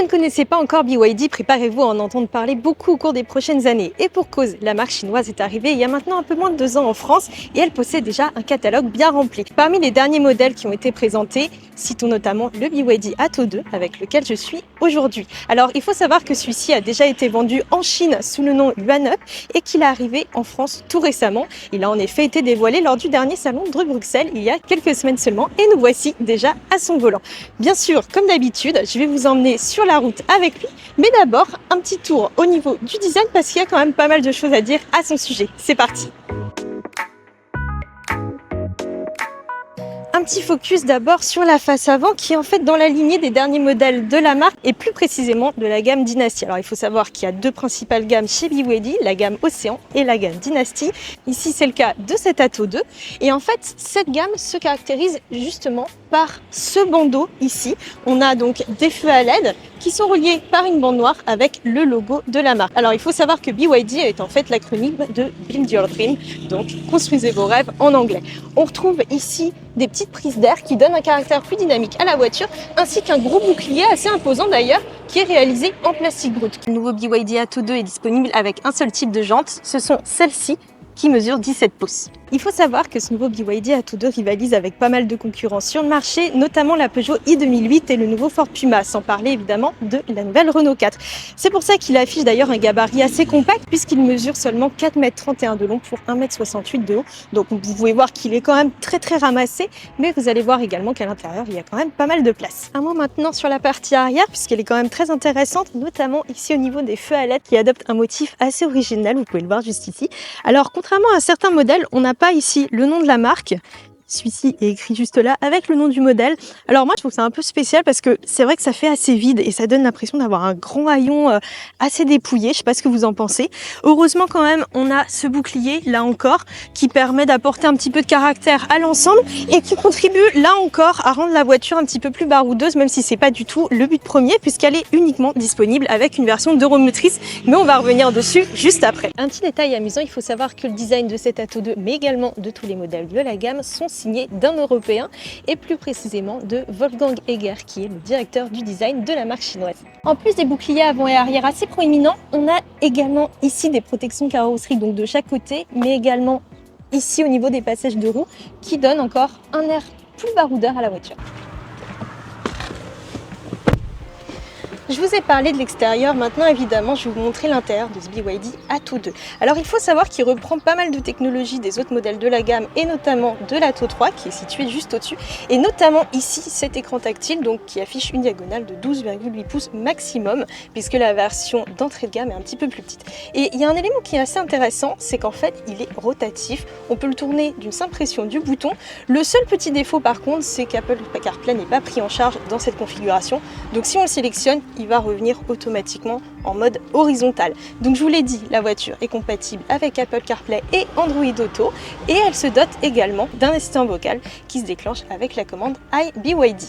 ne connaissez pas encore BYD, préparez-vous à en entendre parler beaucoup au cours des prochaines années. Et pour cause, la marque chinoise est arrivée il y a maintenant un peu moins de 2 ans en France et elle possède déjà un catalogue bien rempli. Parmi les derniers modèles qui ont été présentés, citons notamment le BYD Atto 2 avec lequel je suis aujourd'hui. Alors il faut savoir que celui-ci a déjà été vendu en Chine sous le nom Yuan Up et qu'il est arrivé en France tout récemment. Il a en effet été dévoilé lors du dernier salon de Bruxelles il y a quelques semaines seulement et nous voici déjà à son volant. Bien sûr, comme d'habitude, je vais vous emmener sur la route avec lui, mais d'abord un petit tour au niveau du design parce qu'il y a quand même pas mal de choses à dire à son sujet. C'est parti! Un petit focus d'abord sur la face avant qui est en fait dans la lignée des derniers modèles de la marque et plus précisément de la gamme Dynasty. Alors il faut savoir qu'il y a deux principales gammes chez BYD, la gamme Océan et la gamme Dynasty. Ici c'est le cas de cet Atto 2 et en fait cette gamme se caractérise justement par ce bandeau ici. On a donc des feux à LED qui sont reliés par une bande noire avec le logo de la marque. Alors il faut savoir que BYD est en fait l'acronyme de Build Your Dream, donc construisez vos rêves en anglais. On retrouve ici des petites prises d'air qui donnent un caractère plus dynamique à la voiture, ainsi qu'un gros bouclier assez imposant d'ailleurs, qui est réalisé en plastique brut. Le nouveau BYD Atto 2 est disponible avec un seul type de jante, ce sont celles-ci qui mesurent 17 pouces. Il faut savoir que ce nouveau BYD Atto 2 rivalise avec pas mal de concurrents sur le marché, notamment la Peugeot i2008 et le nouveau Ford Puma, sans parler évidemment de la nouvelle Renault 4. C'est pour ça qu'il affiche d'ailleurs un gabarit assez compact puisqu'il mesure seulement 4,31 m de long pour 1,68 m de haut. Donc vous pouvez voir qu'il est quand même très ramassé, mais vous allez voir également qu'à l'intérieur il y a quand même pas mal de place. Un mot maintenant sur la partie arrière puisqu'elle est quand même très intéressante, notamment ici au niveau des feux à LED qui adoptent un motif assez original, vous pouvez le voir juste ici. Alors contrairement à certains modèles, on n'a pas ici le nom de la marque. Celui-ci est écrit juste là avec le nom du modèle. Alors moi je trouve ça un peu spécial parce que c'est vrai que ça fait assez vide et ça donne l'impression d'avoir un grand haillon assez dépouillé. Je sais pas ce que vous en pensez. Heureusement quand même on a ce bouclier là encore qui permet d'apporter un petit peu de caractère à l'ensemble et qui contribue là encore à rendre la voiture un petit peu plus baroudeuse, même si c'est pas du tout le but premier puisqu'elle est uniquement disponible avec une version d'Euromotrice, mais on va revenir dessus juste après. Un petit détail amusant, il faut savoir que le design de cet Atto 2 mais également de tous les modèles de la gamme sont signé d'un Européen et plus précisément de Wolfgang Egger qui est le directeur du design de la marque chinoise. En plus des boucliers avant et arrière assez proéminents, on a également ici des protections carrosserie donc de chaque côté, mais également ici au niveau des passages de roues qui donnent encore un air plus baroudeur à la voiture. Je vous ai parlé de l'extérieur, maintenant évidemment je vais vous montrer l'intérieur de ce BYD Atto 2. Alors il faut savoir qu'il reprend pas mal de technologies des autres modèles de la gamme et notamment de l'Atto 3 qui est situé juste au-dessus et notamment ici cet écran tactile donc qui affiche une diagonale de 12,8 pouces maximum puisque la version d'entrée de gamme est un petit peu plus petite. Et il y a un élément qui est assez intéressant, c'est qu'en fait il est rotatif, on peut le tourner d'une simple pression du bouton. Le seul petit défaut par contre c'est qu'Apple CarPlay n'est pas pris en charge dans cette configuration, donc si on le sélectionne il va revenir automatiquement en mode horizontal. Donc je vous l'ai dit, la voiture est compatible avec Apple CarPlay et Android Auto et elle se dote également d'un assistant vocal qui se déclenche avec la commande Hi BYD.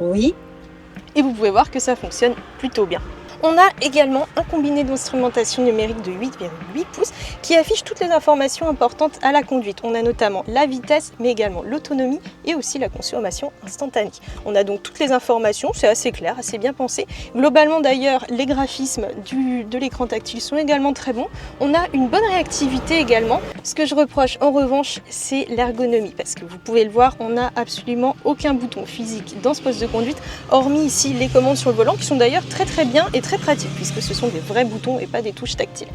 Oui. Et vous pouvez voir que ça fonctionne plutôt bien. On a également un combiné d'instrumentation numérique de 8,8 pouces qui affiche toutes les informations importantes à la conduite. On a notamment la vitesse, mais également l'autonomie et aussi la consommation instantanée. On a donc toutes les informations, c'est assez clair, assez bien pensé. Globalement d'ailleurs, les graphismes de l'écran tactile sont également très bons. On a une bonne réactivité également. Ce que je reproche en revanche, c'est l'ergonomie, parce que vous pouvez le voir, on n'a absolument aucun bouton physique dans ce poste de conduite, hormis ici les commandes sur le volant qui sont d'ailleurs très bien et très pratique puisque ce sont des vrais boutons et pas des touches tactiles.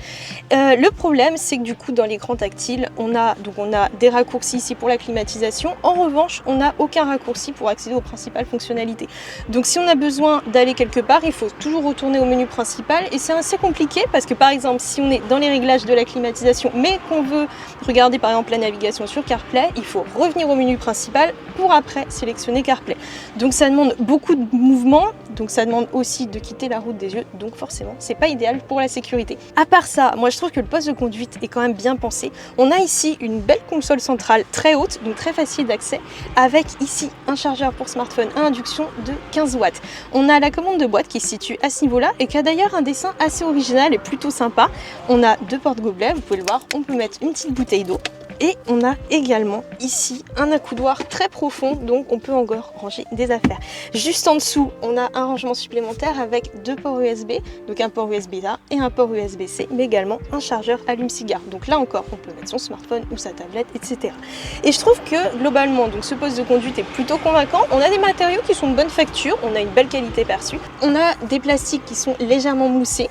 Le problème c'est que du coup dans l'écran tactile on a des raccourcis ici pour la climatisation, en revanche on n'a aucun raccourci pour accéder aux principales fonctionnalités. Donc si on a besoin d'aller quelque part il faut toujours retourner au menu principal et c'est assez compliqué parce que par exemple si on est dans les réglages de la climatisation mais qu'on veut regarder par exemple la navigation sur CarPlay, il faut revenir au menu principal pour après sélectionner CarPlay. Donc ça demande beaucoup de mouvements, donc ça demande aussi de quitter la route des yeux, donc forcément c'est pas idéal pour la sécurité. À part ça, moi je trouve que le poste de conduite est quand même bien pensé. On a ici une belle console centrale très haute, donc très facile d'accès, avec ici un chargeur pour smartphone à induction de 15 watts. On a la commande de boîte qui se situe à ce niveau-là et qui a d'ailleurs un dessin assez original et plutôt sympa. On a deux porte-gobelets, vous pouvez le voir, on peut mettre une petite bouteille d'eau. Et on a également ici un accoudoir très profond, donc on peut encore ranger des affaires. Juste en dessous, on a un rangement supplémentaire avec 2 ports USB, donc un port USB-A et un port USB-C, mais également un chargeur allume-cigare. Donc là encore, on peut mettre son smartphone ou sa tablette, etc. Et je trouve que globalement, donc ce poste de conduite est plutôt convaincant. On a des matériaux qui sont de bonne facture, on a une belle qualité perçue. On a des plastiques qui sont légèrement moussés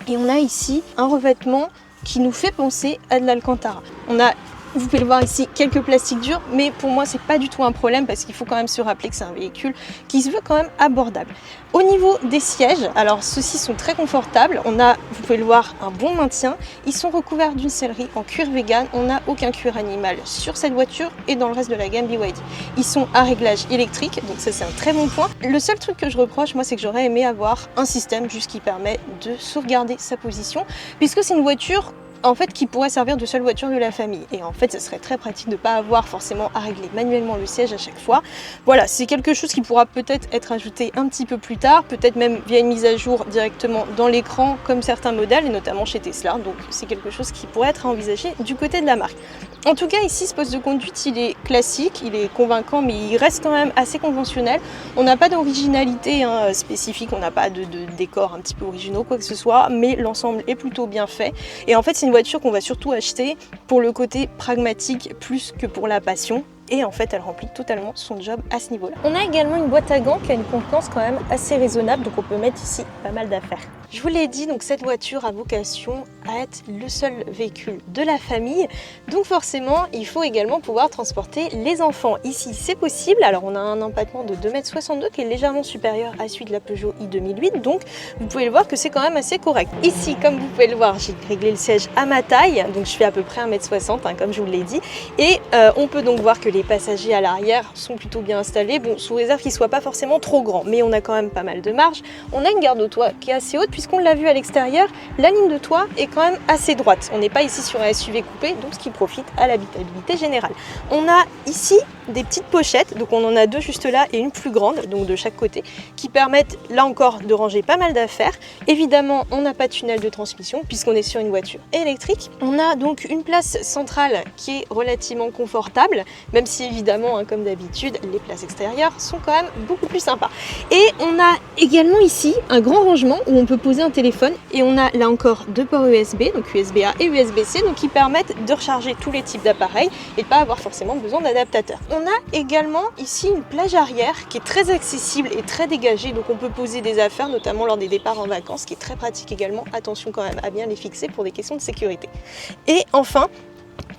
et on a ici un revêtement qui nous fait penser à de l'Alcantara. On a, vous pouvez le voir ici, quelques plastiques durs, mais pour moi c'est pas du tout un problème parce qu'il faut quand même se rappeler que c'est un véhicule qui se veut quand même abordable. Au niveau des sièges, alors ceux-ci sont très confortables, on a, vous pouvez le voir, un bon maintien, ils sont recouverts d'une sellerie en cuir vegan, on n'a aucun cuir animal sur cette voiture et dans le reste de la gamme BYD. Ils sont à réglage électrique, donc ça c'est un très bon point. Le seul truc que je reproche, moi, c'est que j'aurais aimé avoir un système juste qui permet de sauvegarder sa position, puisque c'est une voiture en fait qui pourrait servir de seule voiture de la famille, et en fait ce serait très pratique de ne pas avoir forcément à régler manuellement le siège à chaque fois. Voilà, c'est quelque chose qui pourra peut-être être ajouté un petit peu plus tard, peut-être même via une mise à jour directement dans l'écran comme certains modèles, et notamment chez Tesla, donc c'est quelque chose qui pourrait être envisagé du côté de la marque. En tout cas ici ce poste de conduite il est classique, il est convaincant, mais il reste quand même assez conventionnel. On n'a pas d'originalité spécifique, on n'a pas de décor un petit peu originaux, quoi que ce soit, mais l'ensemble est plutôt bien fait, et en fait c'est une voiture qu'on va surtout acheter pour le côté pragmatique plus que pour la passion. Et en fait, elle remplit totalement son job à ce niveau-là. On a également une boîte à gants qui a une contenance quand même assez raisonnable, donc on peut mettre ici pas mal d'affaires. Je vous l'ai dit, donc cette voiture a vocation à être le seul véhicule de la famille, donc forcément, il faut également pouvoir transporter les enfants. Ici, c'est possible. Alors, on a un empattement de 2,62 m qui est légèrement supérieur à celui de la Peugeot i2008, donc vous pouvez le voir que c'est quand même assez correct. Ici, comme vous pouvez le voir, j'ai réglé le siège à ma taille, donc je fais à peu près 1,60 m, comme je vous l'ai dit, et on peut donc voir que les passagers à l'arrière sont plutôt bien installés, bon, sous réserve qu'ils ne soient pas forcément trop grands, mais on a quand même pas mal de marge. On a une garde au toit qui est assez haute, puisqu'on l'a vu à l'extérieur, la ligne de toit est quand même assez droite. On n'est pas ici sur un SUV coupé, donc ce qui profite à l'habitabilité générale. On a ici des petites pochettes, donc on en a 2 juste là et une plus grande, donc de chaque côté, qui permettent là encore de ranger pas mal d'affaires. Évidemment, on n'a pas de tunnel de transmission puisqu'on est sur une voiture électrique. On a donc une place centrale qui est relativement confortable, même si évidemment, comme d'habitude, les places extérieures sont quand même beaucoup plus sympas. Et on a également ici un grand rangement où on peut poser un téléphone, et on a là encore 2 ports USB, donc USB-A et USB-C, donc qui permettent de recharger tous les types d'appareils et de pas avoir forcément besoin d'adaptateurs. On a également ici une plage arrière qui est très accessible et très dégagée, donc on peut poser des affaires, notamment lors des départs en vacances, qui est très pratique également. Attention quand même à bien les fixer pour des questions de sécurité. Et enfin,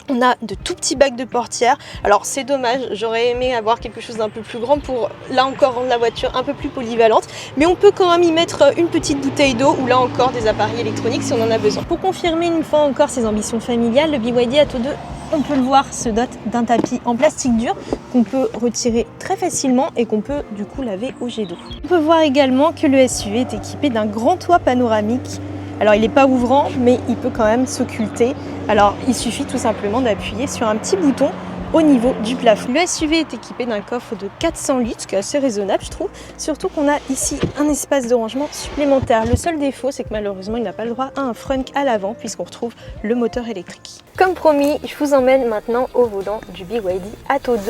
on a de tout petits bacs de portière. Alors c'est dommage, j'aurais aimé avoir quelque chose d'un peu plus grand pour là encore rendre la voiture un peu plus polyvalente, mais on peut quand même y mettre une petite bouteille d'eau ou là encore des appareils électroniques si on en a besoin. Pour confirmer une fois encore ses ambitions familiales, le BYD Atto 2, on peut le voir, se dote d'un tapis en plastique dur qu'on peut retirer très facilement et qu'on peut du coup laver au jet d'eau. On peut voir également que le SUV est équipé d'un grand toit panoramique. Alors il n'est pas ouvrant, mais il peut quand même s'occulter. Alors il suffit tout simplement d'appuyer sur un petit bouton au niveau du plafond. Le SUV est équipé d'un coffre de 400 litres, ce qui est assez raisonnable je trouve, surtout qu'on a ici un espace de rangement supplémentaire. Le seul défaut, c'est que malheureusement il n'a pas le droit à un frunk à l'avant puisqu'on retrouve le moteur électrique. Comme promis, je vous emmène maintenant au volant du BYD Atto 2.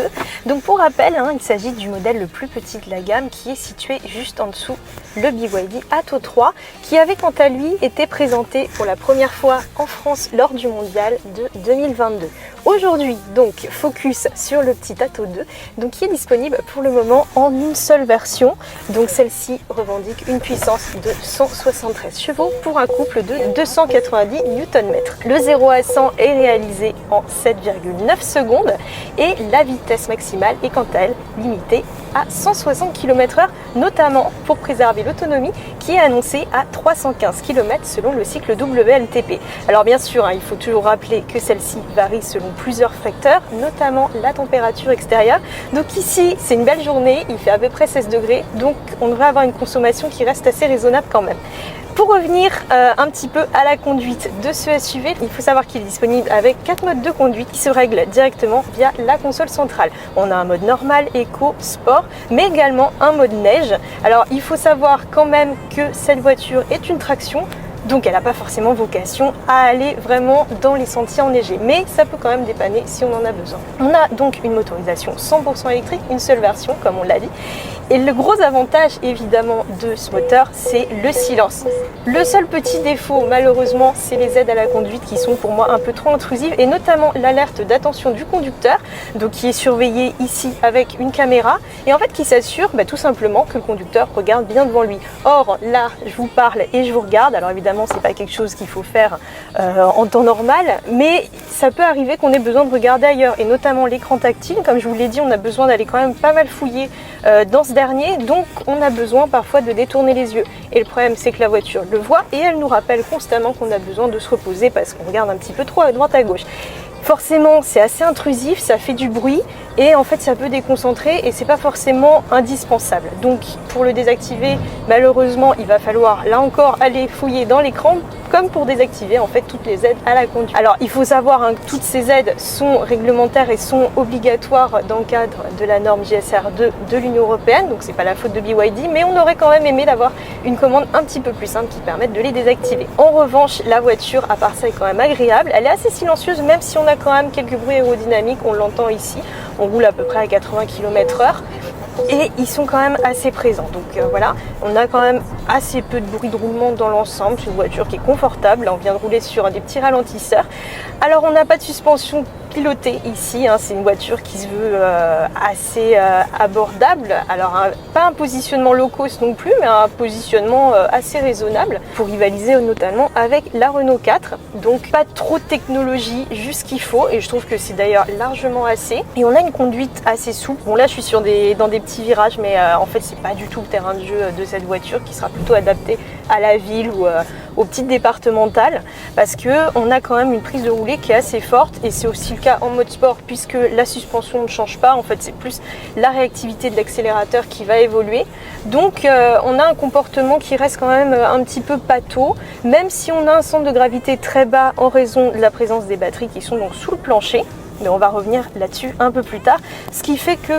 Donc pour rappel, il s'agit du modèle le plus petit de la gamme qui est situé juste en dessous le BYD Atto 3, qui avait quant à lui été présenté pour la première fois en France lors du mondial de 2022. Aujourd'hui, donc, focus sur le petit Atto 2, donc, qui est disponible pour le moment en une seule version. Donc celle-ci revendique une puissance de 173 chevaux pour un couple de 290 Nm. Le 0 à 100 est réalisé en 7,9 secondes et la vitesse maximale est quant à elle limitée à 160 km/h, notamment pour préserver l'autonomie qui est annoncée à 315 km selon le cycle WLTP. Alors bien sûr, il faut toujours rappeler que celle-ci varie selon plusieurs facteurs, notamment la température extérieure. Donc ici, c'est une belle journée, il fait à peu près 16 degrés, donc on devrait avoir une consommation qui reste assez raisonnable quand même. Pour revenir un petit peu à la conduite de ce SUV, il faut savoir qu'il est disponible avec 4 modes de conduite qui se règlent directement via la console centrale. On a un mode normal, éco, sport, mais également un mode neige. Alors il faut savoir quand même que cette voiture est une traction, Donc elle n'a pas forcément vocation à aller vraiment dans les sentiers enneigés, mais ça peut quand même dépanner si on en a besoin. On a donc une motorisation 100% électrique, une seule version comme on l'a dit. Et le gros avantage évidemment de ce moteur, c'est le silence. Le seul petit défaut malheureusement, c'est les aides à la conduite qui sont pour moi un peu trop intrusives, et notamment l'alerte d'attention du conducteur, donc qui est surveillé ici avec une caméra, et en fait qui s'assure tout simplement que le conducteur regarde bien devant lui. Or là, je vous parle et je vous regarde, alors évidemment c'est pas quelque chose qu'il faut faire en temps normal, mais ça peut arriver qu'on ait besoin de regarder ailleurs, et notamment l'écran tactile. Comme je vous l'ai dit, on a besoin d'aller quand même pas mal fouiller dans ce dernier, donc on a besoin parfois de détourner les yeux. Et le problème c'est que la voiture le voit et elle nous rappelle constamment qu'on a besoin de se reposer parce qu'on regarde un petit peu trop à droite à gauche. Forcément c'est assez intrusif, ça fait du bruit et en fait ça peut déconcentrer et c'est pas forcément indispensable. Donc pour le désactiver, malheureusement il va falloir là encore aller fouiller dans l'écran, comme pour désactiver en fait toutes les aides à la conduite. Alors il faut savoir que toutes ces aides sont réglementaires et sont obligatoires dans le cadre de la norme JSR2 de l'Union Européenne, donc c'est pas la faute de BYD, mais on aurait quand même aimé d'avoir une commande un petit peu plus simple qui permette de les désactiver. En revanche, la voiture à part ça est quand même agréable, elle est assez silencieuse même si on a quand même quelques bruits aérodynamiques, on l'entend ici, on roule à peu près à 80 km/h. Et ils sont quand même assez présents, donc voilà, on a quand même assez peu de bruit de roulement dans l'ensemble. C'est une voiture qui est confortable. Là on vient de rouler sur des petits ralentisseurs. Alors on n'a pas de suspension pilotée ici, c'est une voiture qui se veut assez abordable. Alors pas un positionnement low cost non plus, mais un positionnement assez raisonnable pour rivaliser notamment avec la Renault 4. Donc pas trop de technologie, juste ce qu'il faut, et je trouve que c'est d'ailleurs largement assez. Et on a une conduite assez souple. Bon là je suis dans des petits virages, mais en fait c'est pas du tout le terrain de jeu de cette voiture, qui sera plutôt adapté à la ville ou aux petites départementales, parce que on a quand même une prise de rouler qui est assez forte, et c'est aussi le cas en mode sport puisque la suspension ne change pas. En fait c'est plus la réactivité de l'accélérateur qui va évoluer, donc on a un comportement qui reste quand même un petit peu pâteau, même si on a un centre de gravité très bas en raison de la présence des batteries qui sont donc sous le plancher, mais on va revenir là-dessus un peu plus tard, ce qui fait que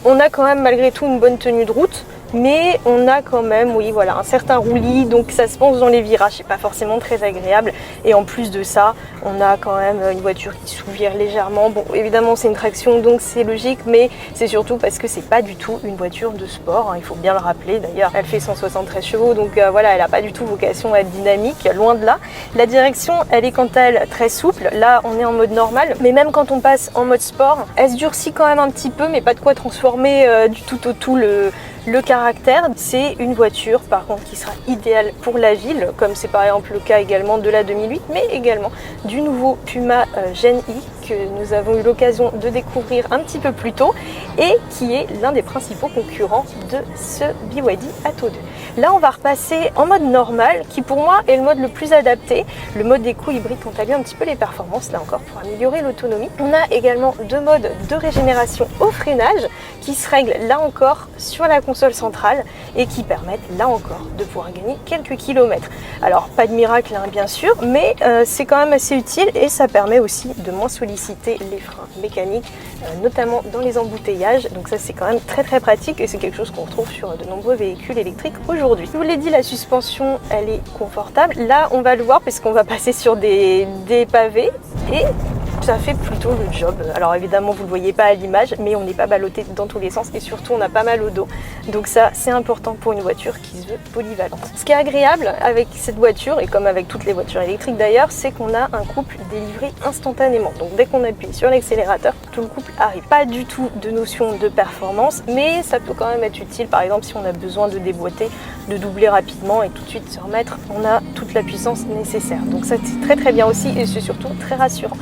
on a quand même malgré tout une bonne tenue de route, mais on a quand même, oui voilà, un certain roulis, donc ça se pense dans les virages, c'est pas forcément très agréable. Et en plus de ça, on a quand même une voiture qui souvire légèrement. Bon, évidemment c'est une traction, donc c'est logique, mais c'est surtout parce que c'est pas du tout une voiture de sport, il faut bien le rappeler. D'ailleurs elle fait 173 chevaux, donc voilà, elle a pas du tout vocation à être dynamique, loin de là. La direction, elle est quant à elle très souple. Là on est en mode normal, mais même quand on passe en mode sport, elle se durcit quand même un petit peu, mais pas de quoi transformer du tout au tout le caractère. C'est une voiture par contre qui sera idéale pour la ville, comme c'est par exemple le cas également de la 2008, mais également du nouveau Puma Gen I que nous avons eu l'occasion de découvrir un petit peu plus tôt et qui est l'un des principaux concurrents de ce BYD Atto 2. Là on va repasser en mode normal, qui pour moi est le mode le plus adapté. Le mode éco hybride quant à lui un petit peu les performances là encore pour améliorer l'autonomie. On a également deux modes de régénération au freinage qui se règlent là encore sur la console centrale et qui permettent là encore de pouvoir gagner quelques kilomètres. Alors pas de miracle bien sûr, mais c'est quand même assez utile et ça permet aussi de moins solliciter les freins mécaniques, notamment dans les embouteillages. Donc ça c'est quand même très très pratique et c'est quelque chose qu'on retrouve sur de nombreux véhicules électriques aujourd'hui. Je vous l'ai dit, la suspension elle est confortable. Là on va le voir parce qu'on va passer sur des pavés et ça fait plutôt le job. Alors évidemment vous ne le voyez pas à l'image, mais on n'est pas ballotté dans tous les sens et surtout on a pas mal au dos. Donc ça c'est important pour une voiture qui se veut polyvalente. Ce qui est agréable avec cette voiture, et comme avec toutes les voitures électriques d'ailleurs, c'est qu'on a un couple délivré instantanément. Donc dès qu'on appuie sur l'accélérateur, tout le couple arrive. Pas du tout de notion de performance, mais ça peut quand même être utile. Par exemple si on a besoin de déboîter, de doubler rapidement et tout de suite se remettre, on a toute la puissance nécessaire. Donc ça c'est très très bien aussi et c'est surtout très rassurant.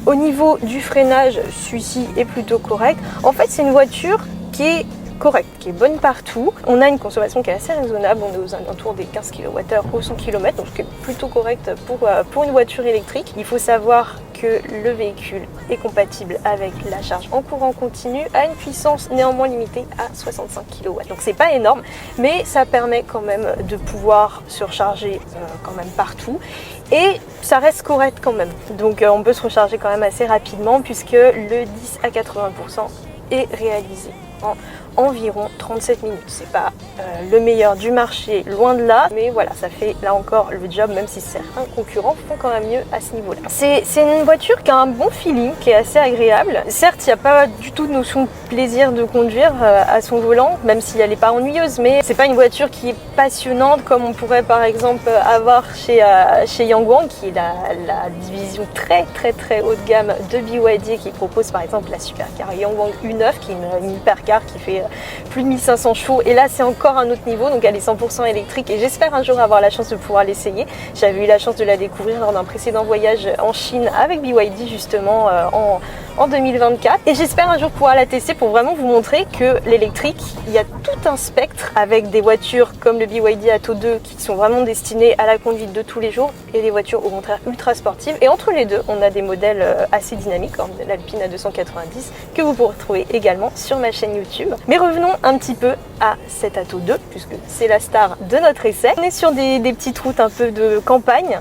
Au niveau du freinage, celui-ci est plutôt correct. En fait, c'est une voiture qui est correcte, qui est bonne partout. On a une consommation qui est assez raisonnable, on est aux alentours des 15 kWh au 100 km, donc ce qui est plutôt correct pour une voiture électrique. Il faut savoir que le véhicule est compatible avec la charge en courant continu à une puissance néanmoins limitée à 65 kW. Donc c'est pas énorme, mais ça permet quand même de pouvoir se recharger quand même partout. Et ça reste correct quand même. Donc on peut se recharger quand même assez rapidement puisque le 10 à 80% est réalisé en environ 37 minutes. C'est pas le meilleur du marché, loin de là, mais voilà, ça fait là encore le job, même si certains concurrents font quand même mieux à ce niveau-là. C'est une voiture qui a un bon feeling, qui est assez agréable. Certes, il n'y a pas du tout de notion de plaisir de conduire à son volant, même si elle n'est pas ennuyeuse, mais c'est pas une voiture qui est passionnante comme on pourrait par exemple avoir chez Yangwang, qui est la division très haut de gamme de BYD, qui propose par exemple la supercar Yangwang U9, qui est une hypercar qui fait plus de 1500 chevaux, et là c'est encore un autre niveau, donc elle est 100% électrique et j'espère un jour avoir la chance de pouvoir l'essayer. J'avais eu la chance de la découvrir lors d'un précédent voyage en Chine avec BYD justement en 2024, et j'espère un jour pouvoir la tester pour vraiment vous montrer que l'électrique, il y a tout un spectre avec des voitures comme le BYD Atto 2 qui sont vraiment destinées à la conduite de tous les jours et des voitures au contraire ultra sportives, et entre les deux on a des modèles assez dynamiques comme l'Alpine A290 que vous pourrez trouver également sur ma chaîne YouTube. Mais revenons un petit peu à cet Atto 2 puisque c'est la star de notre essai. On est sur des petites routes un peu de campagne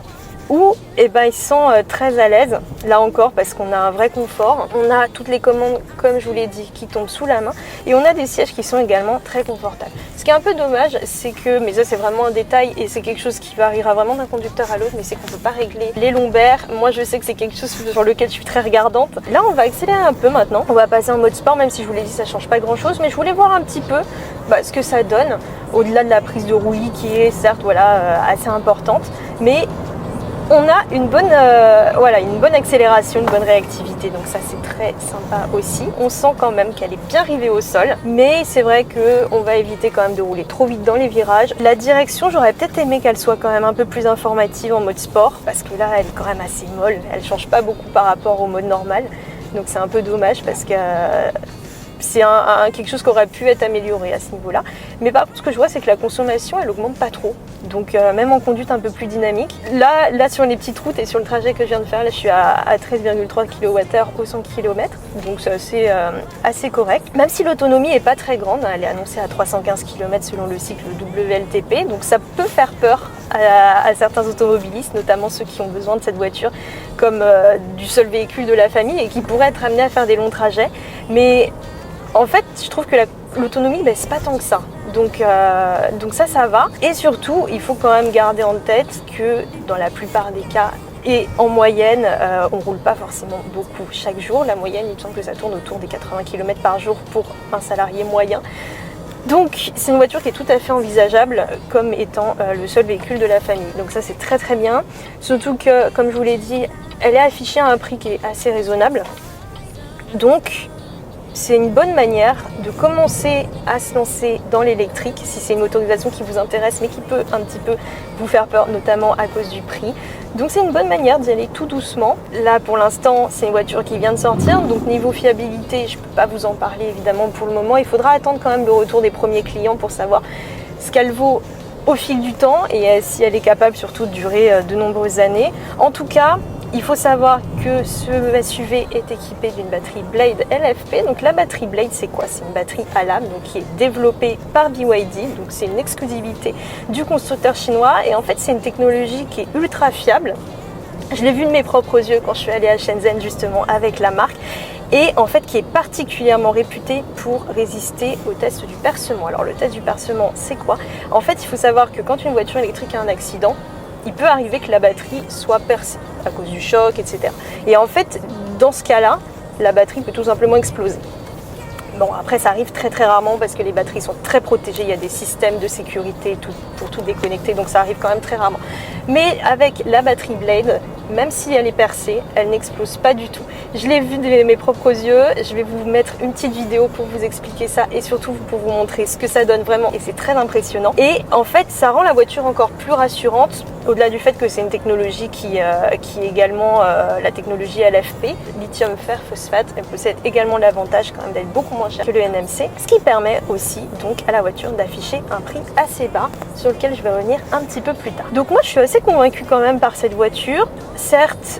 où ils sont très à l'aise, là encore parce qu'on a un vrai confort. On a toutes les commandes, comme je vous l'ai dit, qui tombent sous la main, et on a des sièges qui sont également très confortables. Ce qui est un peu dommage, c'est que, mais ça c'est vraiment un détail et c'est quelque chose qui variera vraiment d'un conducteur à l'autre, mais c'est qu'on ne peut pas régler les lombaires. Moi je sais que c'est quelque chose sur lequel je suis très regardante. Là on va accélérer un peu maintenant, on va passer en mode sport, même si je vous l'ai dit ça change pas grand chose, mais je voulais voir un petit peu ce que ça donne, au-delà de la prise de roulis qui est certes assez importante, mais on a une bonne accélération, une bonne réactivité, donc ça c'est très sympa aussi. On sent quand même qu'elle est bien rivée au sol, mais c'est vrai qu'on va éviter quand même de rouler trop vite dans les virages. La direction, j'aurais peut-être aimé qu'elle soit quand même un peu plus informative en mode sport, parce que là elle est quand même assez molle, elle change pas beaucoup par rapport au mode normal, donc c'est un peu dommage parce que c'est quelque chose qui aurait pu être amélioré à ce niveau-là. Mais par contre, ce que je vois, c'est que la consommation, elle augmente pas trop. Donc même en conduite un peu plus dynamique. Là, sur les petites routes et sur le trajet que je viens de faire, là, je suis à 13,3 kWh au 100 km. Donc c'est assez correct. Même si l'autonomie n'est pas très grande, elle est annoncée à 315 km selon le cycle WLTP. Donc ça peut faire peur à certains automobilistes, notamment ceux qui ont besoin de cette voiture comme du seul véhicule de la famille et qui pourraient être amenés à faire des longs trajets. Mais en fait, je trouve que l'autonomie baisse pas tant que ça. Donc ça va. Et surtout, il faut quand même garder en tête que dans la plupart des cas, et en moyenne, on ne roule pas forcément beaucoup chaque jour. La moyenne, il me semble que ça tourne autour des 80 km par jour pour un salarié moyen. Donc c'est une voiture qui est tout à fait envisageable comme étant le seul véhicule de la famille. Donc ça c'est très bien. Surtout que, comme je vous l'ai dit, elle est affichée à un prix qui est assez raisonnable. Donc c'est une bonne manière de commencer à se lancer dans l'électrique si c'est une motorisation qui vous intéresse mais qui peut un petit peu vous faire peur, notamment à cause du prix. Donc c'est une bonne manière d'y aller tout doucement. Là pour l'instant c'est une voiture qui vient de sortir, donc niveau fiabilité je ne peux pas vous en parler évidemment pour le moment. Il faudra attendre quand même le retour des premiers clients pour savoir ce qu'elle vaut au fil du temps et si elle est capable surtout de durer de nombreuses années. En tout cas, il faut savoir que ce SUV est équipé d'une batterie Blade LFP. Donc la batterie Blade, c'est quoi? C'est une batterie à lame qui est développée par BYD. Donc c'est une exclusivité du constructeur chinois. Et en fait, c'est une technologie qui est ultra fiable. Je l'ai vu de mes propres yeux quand je suis allée à Shenzhen justement avec la marque. Et en fait qui est particulièrement réputée pour résister au test du percement. Alors le test du percement, c'est quoi? En fait, il faut savoir que quand une voiture électrique a un accident, il peut arriver que la batterie soit percée à cause du choc, etc. Et en fait, dans ce cas-là, la batterie peut tout simplement exploser. Bon, après, ça arrive très rarement parce que les batteries sont très protégées. Il y a des systèmes de sécurité pour tout déconnecter, donc ça arrive quand même très rarement. Mais avec la batterie Blade, même si elle est percée, elle n'explose pas du tout. Je l'ai vu de mes propres yeux. Je vais vous mettre une petite vidéo pour vous expliquer ça et surtout pour vous montrer ce que ça donne vraiment. Et c'est très impressionnant. Et en fait, ça rend la voiture encore plus rassurante, au-delà du fait que c'est une technologie qui est également la technologie LFP, lithium fer phosphate. Elle possède également l'avantage quand même d'être beaucoup moins cher que le NMC, ce qui permet aussi donc à la voiture d'afficher un prix assez bas sur lequel je vais revenir un petit peu plus tard. Donc moi je suis assez convaincue quand même par cette voiture. Certes,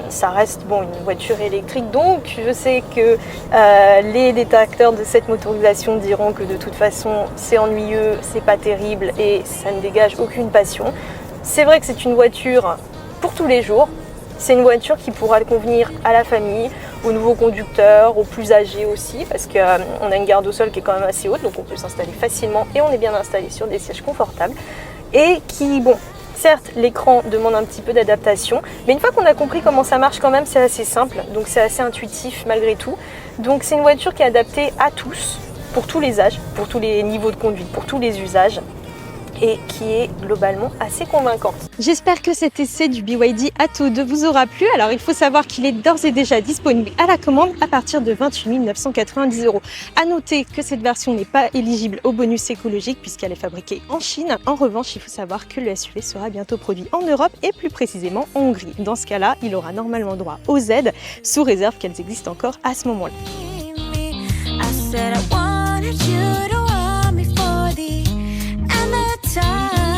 ça reste une voiture électrique, donc je sais que les détracteurs de cette motorisation diront que de toute façon c'est ennuyeux, c'est pas terrible et ça ne dégage aucune passion. C'est vrai que c'est une voiture pour tous les jours. C'est une voiture qui pourra convenir à la famille, aux nouveaux conducteurs, aux plus âgés aussi, parce qu'on a une garde au sol qui est quand même assez haute, donc on peut s'installer facilement et on est bien installé sur des sièges confortables. Et qui, bon, certes, l'écran demande un petit peu d'adaptation, mais une fois qu'on a compris comment ça marche quand même, c'est assez simple, donc c'est assez intuitif malgré tout. Donc c'est une voiture qui est adaptée à tous, pour tous les âges, pour tous les niveaux de conduite, pour tous les usages, et qui est globalement assez convaincante. J'espère que cet essai du BYD Atto 2 vous aura plu. Alors il faut savoir qu'il est d'ores et déjà disponible à la commande à partir de 28 990 €. À noter que cette version n'est pas éligible au bonus écologique puisqu'elle est fabriquée en Chine. En revanche, il faut savoir que le SUV sera bientôt produit en Europe et plus précisément en Hongrie. Dans ce cas-là, il aura normalement droit aux aides, sous réserve qu'elles existent encore à ce moment-là. You to want me for the end of time.